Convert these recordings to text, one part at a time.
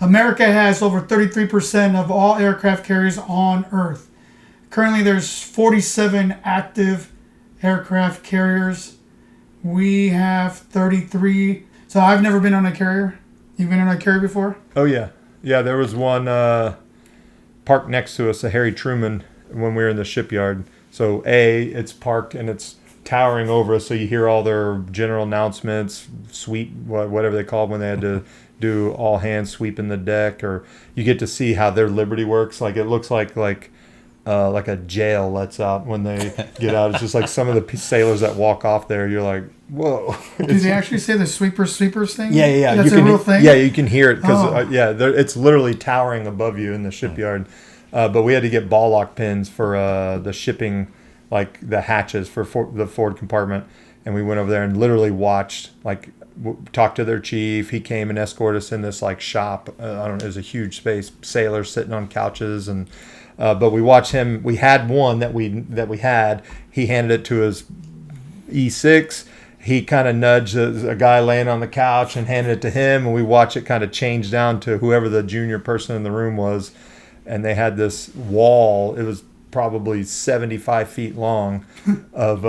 America has over 33% of all aircraft carriers on Earth. Currently, there's 47 active aircraft carriers. We have 33. So I've never been on a carrier. You've been on a carrier before? Oh, yeah. Yeah, there was one parked next to us, a Harry Truman, when we were in the shipyard. So, it's parked and it's towering over us, so you hear all their general announcements, sweep, whatever they call it when they had to do all hands sweeping the deck, or you get to see how their Liberty works. Like it looks like a jail lets out when they get out. It's just like some of the sailors that walk off there. You're like, whoa. Do they actually say the sweepers thing? Yeah. That's a real thing? Yeah, you can hear it because it's literally towering above you in the shipyard. But we had to get ball lock pins for the shipping, like the hatches for the forward compartment. And we went over there and literally watched, like, talked to their chief. He came and escorted us in this like shop. I don't know, it was a huge space. Sailors sitting on couches and. But we watched him. We had one that we had. He handed it to his E6. He kind of nudged a guy laying on the couch and handed it to him. And we watched it kind of change down to whoever the junior person in the room was. And they had this wall. It was probably 75 feet long of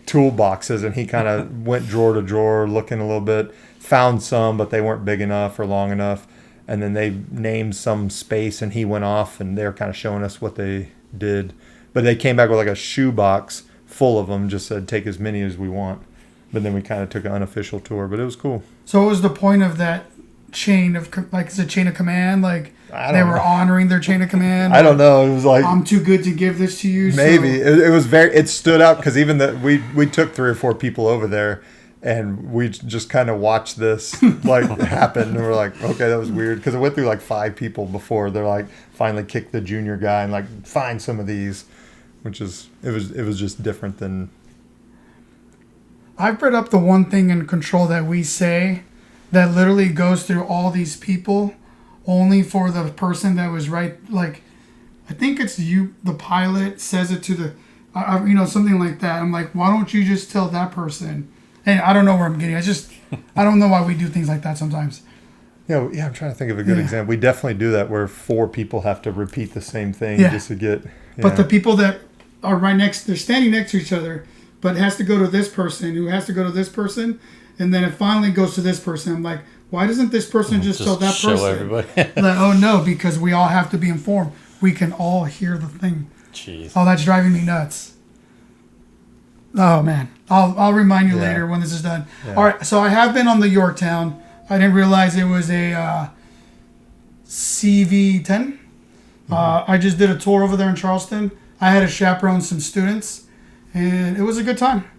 toolboxes. And he kind of went drawer to drawer looking a little bit. Found some, but they weren't big enough or long enough. And then they named some space, and he went off, and they're kind of showing us what they did. But they came back with like a shoebox full of them, just said, take as many as we want. But then we kind of took an unofficial tour, but it was cool. So what was the point of that chain of, like, is it chain of command? Like, they were honoring their chain of command? I don't know. It was like, I'm too good to give this to you. Maybe. So. It was it stood out because even we took 3 or 4 people over there. And we just kind of watched this like happen, and we're like, okay, that was weird because it went through like 5 people before they're like finally kicked the junior guy and like find some of these, which is it was just different than. I've brought up the one thing in control that we say that literally goes through all these people, only for the person that was right. Like, I think it's you, the pilot, says it to the, something like that. I'm like, why don't you just tell that person? And I don't know where I'm getting. I don't know why we do things like that sometimes. Yeah, I'm trying to think of a good example. We definitely do that where 4 people have to repeat the same thing just to get. But the people that are they're standing next to each other, but it has to go to this person, who has to go to this person, and then it finally goes to this person. I'm like, why doesn't this person just tell that person? Show everybody. Like, oh no, because we all have to be informed. We can all hear the thing. Jeez. Oh, that's driving me nuts. Oh man, I'll remind you later when this is done. Yeah. All right, so I have been on the Yorktown. I didn't realize it was a CV-10. Mm-hmm. I just did a tour over there in Charleston. I had to chaperone some students, and it was a good time.